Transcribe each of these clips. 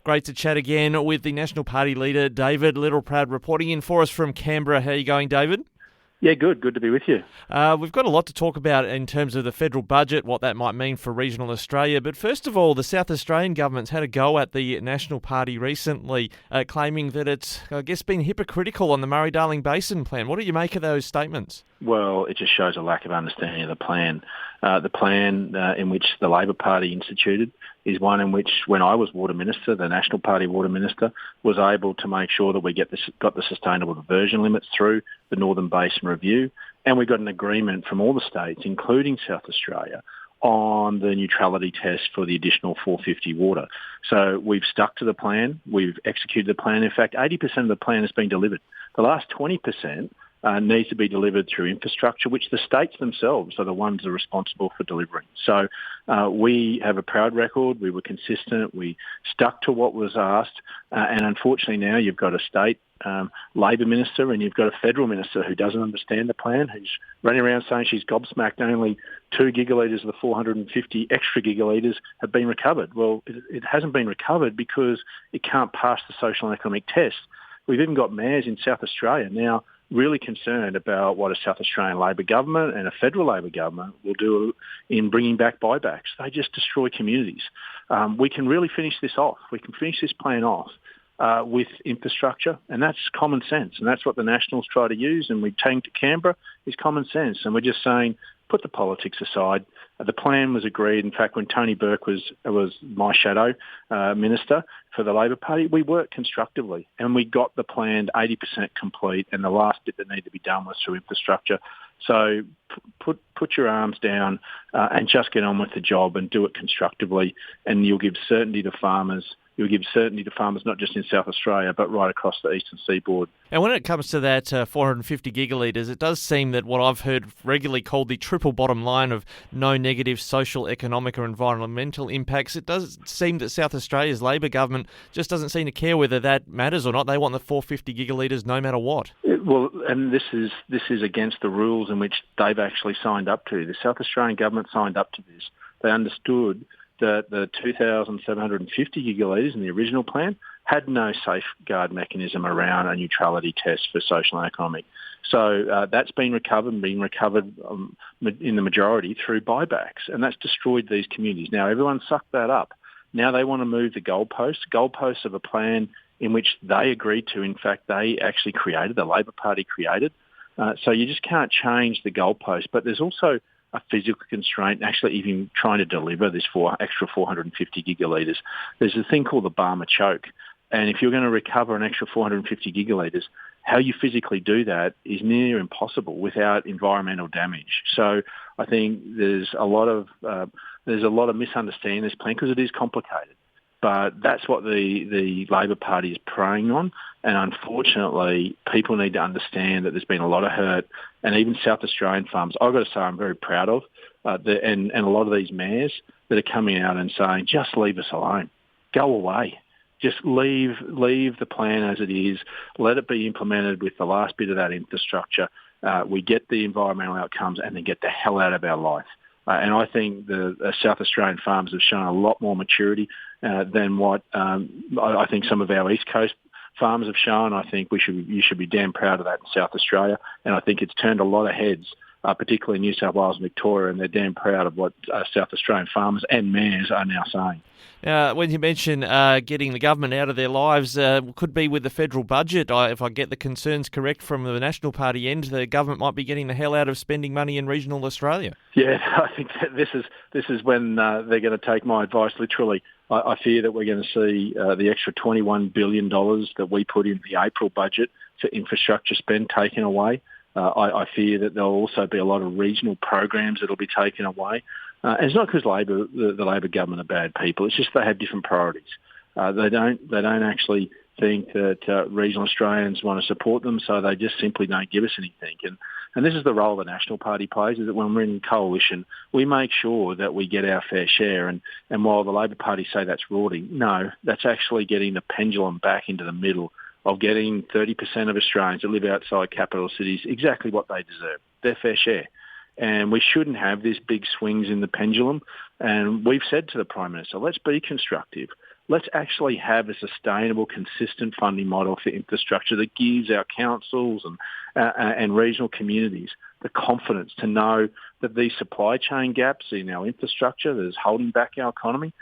Great to chat again with the National Party leader, David Littleproud, reporting in for us from Canberra. How are you going, David? Yeah, good. Good to be with you. We've got a lot to talk about in terms of the federal budget, what that might mean for regional Australia. But first of all, the South Australian government's had a go at the National Party recently, claiming that it's, been hypocritical on the Murray-Darling Basin plan. What do you make of those statements? Well, it just shows a lack of understanding of the plan. The plan in which the Labor Party instituted is one in which, when I was Water Minister, the National Party Water Minister, was able to make sure that we got the sustainable diversion limits through the Northern Basin Review, and we got an agreement from all the states, including South Australia, on the neutrality test for the additional 450 water. So we've stuck to the plan. We've executed the plan. In fact, 80% of the plan has been delivered. The last 20% needs to be delivered through infrastructure, which the states themselves are the ones that are responsible for delivering. So we have a proud record. We were consistent. We stuck to what was asked. And unfortunately now you've got a state Labor minister and you've got a federal minister who doesn't understand the plan, who's running around saying she's gobsmacked only 2 gigalitres of the 450 extra gigalitres have been recovered. Well, it hasn't been recovered because it can't pass the social and economic test. We've even got mayors in South Australia now really concerned about what a South Australian Labor government and a federal Labor government will do in bringing back buybacks. They just destroy communities. We can really finish this off. We can finish this plan off with infrastructure, and that's common sense, and that's what the Nationals try to use, and we take to Canberra is common sense, and we're just saying, put the politics aside. The plan was agreed. In fact, when Tony Burke was my shadow minister for the Labor Party, we worked constructively and we got the plan 80% complete, and the last bit that needed to be done was through infrastructure. So put your arms down and just get on with the job and do it constructively, and you'll give certainty to farmers. You'll give certainty to farmers not just in South Australia, but right across the eastern seaboard. And when it comes to that 450 gigalitres, it does seem that what I've heard regularly called the triple bottom line of no negative social, economic or environmental impacts, it does seem that South Australia's Labor government just doesn't seem to care whether that matters or not. They want the 450 gigalitres no matter what. Well, and this is against the rules in which they've actually signed up to. The South Australian government signed up to this. They understood that the 2,750 gigalitres in the original plan had no safeguard mechanism around a neutrality test for social and economic. So that's been recovered in the majority through buybacks, and that's destroyed these communities. Now, everyone sucked that up. Now they want to move the goalposts of a plan in which they agreed to. In fact, they actually created, the Labor Party created. So you just can't change the goalpost. But there's also a physical constraint, actually even trying to deliver this extra 450 gigalitres. There's a thing called the Barmer choke. And if you're going to recover an extra 450 gigalitres, how you physically do that is near impossible without environmental damage. So I think there's a lot of misunderstanding this plan because it is complicated. But that's what the Labor Party is preying on. And unfortunately, people need to understand that there's been a lot of hurt. And even South Australian farmers, I've got to say I'm very proud of, and a lot of these mayors that are coming out and saying, just leave us alone. Go away. Just leave the plan as it is. Let it be implemented with the last bit of that infrastructure. We get the environmental outcomes and then get the hell out of our life. And I think the South Australian farmers have shown a lot more maturity than what I think some of our East Coast farmers have shown. I think you should be damn proud of that in South Australia. And I think it's turned a lot of heads, particularly in New South Wales and Victoria, and they're damn proud of what South Australian farmers and mayors are now saying. When you mention getting the government out of their lives, could be with the federal budget. If I get the concerns correct from the National Party end, the government might be getting the hell out of spending money in regional Australia. Yeah, I think that this is when they're going to take my advice literally. I fear that we're going to see the extra $21 billion that we put in the April budget for infrastructure spend taken away. I fear that there'll also be a lot of regional programs that'll be taken away. And it's not because the Labor government are bad people. It's just they have different priorities. They don't actually think that regional Australians want to support them, so they just simply don't give us anything. And this is the role the National Party plays, is that when we're in coalition, we make sure that we get our fair share. And while the Labor Party say that's rorting, no, that's actually getting the pendulum back into the middle of getting 30% of Australians that live outside capital cities exactly what they deserve, their fair share. And we shouldn't have these big swings in the pendulum. And we've said to the Prime Minister, let's be constructive. Let's actually have a sustainable, consistent funding model for infrastructure that gives our councils and regional communities the confidence to know that these supply chain gaps in our infrastructure that is holding back our economy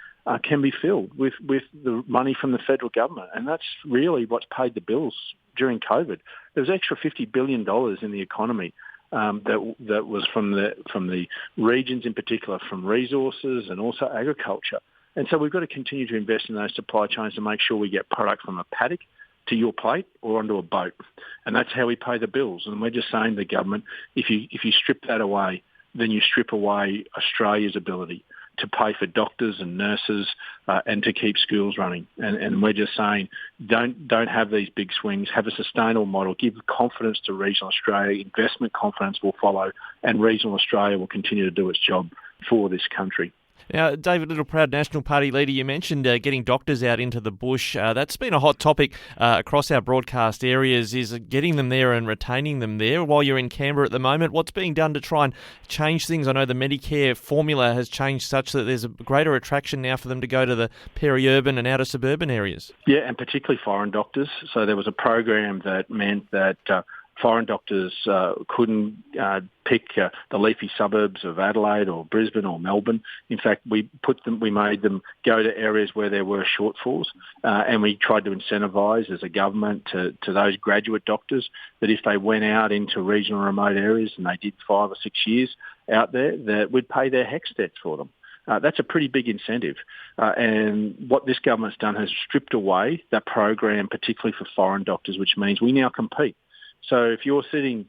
can be filled with the money from the federal government. And that's really what's paid the bills during COVID. There was extra $50 billion in the economy that was from the regions in particular, from resources and also agriculture. And so we've got to continue to invest in those supply chains to make sure we get product from a paddock to your plate or onto a boat. And that's how we pay the bills. And we're just saying to the government, if you strip that away, then you strip away Australia's ability to pay for doctors and nurses and to keep schools running. And we're just saying, don't have these big swings. Have a sustainable model. Give confidence to regional Australia. Investment confidence will follow, and regional Australia will continue to do its job for this country. Now, David Littleproud, National Party leader, you mentioned getting doctors out into the bush. That's been a hot topic across our broadcast areas, is getting them there and retaining them there. While you're in Canberra at the moment, what's being done to try and change things? I know the Medicare formula has changed such that there's a greater attraction now for them to go to the peri-urban and outer suburban areas. Yeah, and particularly foreign doctors. So there was a program that meant that foreign doctors couldn't pick the leafy suburbs of Adelaide or Brisbane or Melbourne. In fact, we made them go to areas where there were shortfalls, and we tried to incentivise as a government to those graduate doctors that if they went out into regional remote areas and they did 5 or 6 years out there, that we'd pay their HECS debts for them. That's a pretty big incentive. And what this government's done has stripped away that program, particularly for foreign doctors, which means we now compete. So if you're sitting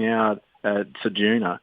out at Ceduna,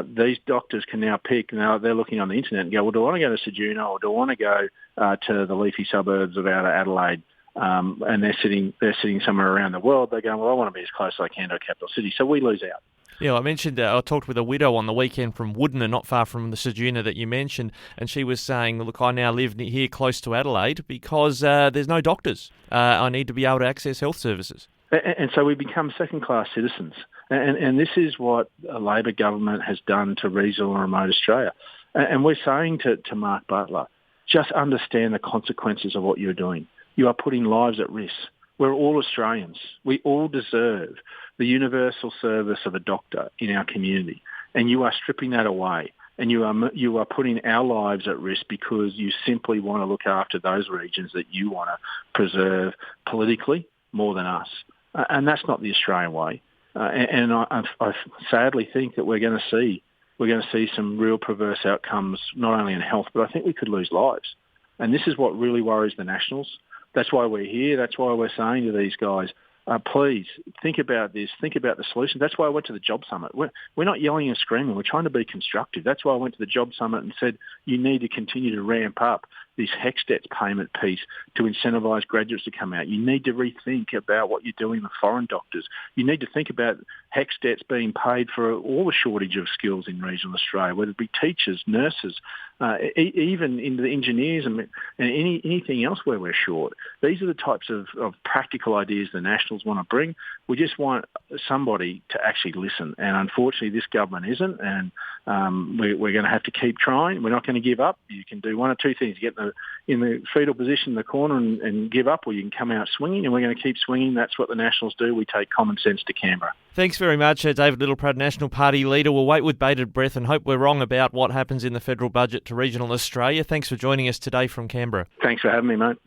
these doctors can now pick. Now they're looking on the internet and go, well, do I want to go to Ceduna or do I want to go to the leafy suburbs of outer Adelaide? And they're sitting somewhere around the world. They're going, well, I want to be as close as I can to a capital city. So we lose out. Yeah, I mentioned I talked with a widow on the weekend from Woodner, not far from the Ceduna that you mentioned, and she was saying, look, I now live here close to Adelaide because there's no doctors. I need to be able to access health services. And so we become second-class citizens. And this is what a Labor government has done to regional and remote Australia. And we're saying to Mark Butler, just understand the consequences of what you're doing. You are putting lives at risk. We're all Australians. We all deserve the universal service of a doctor in our community. And you are stripping that away. And you are putting our lives at risk because you simply want to look after those regions that you want to preserve politically more than us. And that's not the Australian way. And I sadly think that we're going to see some real perverse outcomes, not only in health, but I think we could lose lives. And this is what really worries the Nationals. That's why we're here. That's why we're saying to these guys, please think about this. Think about the solution. That's why I went to the Job Summit. We're not yelling and screaming. We're trying to be constructive. That's why I went to the Job Summit and said you need to continue to ramp up this HECS debts payment piece to incentivise graduates to come out. You need to rethink about what you're doing with foreign doctors. You need to think about HECS debts being paid for all the shortage of skills in regional Australia, whether it be teachers, nurses, even in the engineers and anything else where we're short. These are the types of practical ideas the Nationals want to bring. We just want somebody to actually listen. And unfortunately, this government isn't. And we're going to have to keep trying. We're not going to give up. You can do one or two things. You get in the fetal position in the corner and give up, or you can come out swinging, and we're going to keep swinging. That's what the Nationals do. We take common sense to Canberra. Thanks very much, David Littleproud, National Party leader. We'll wait with bated breath and hope we're wrong about what happens in the federal budget to regional Australia. Thanks for joining us today from Canberra. Thanks for having me, mate.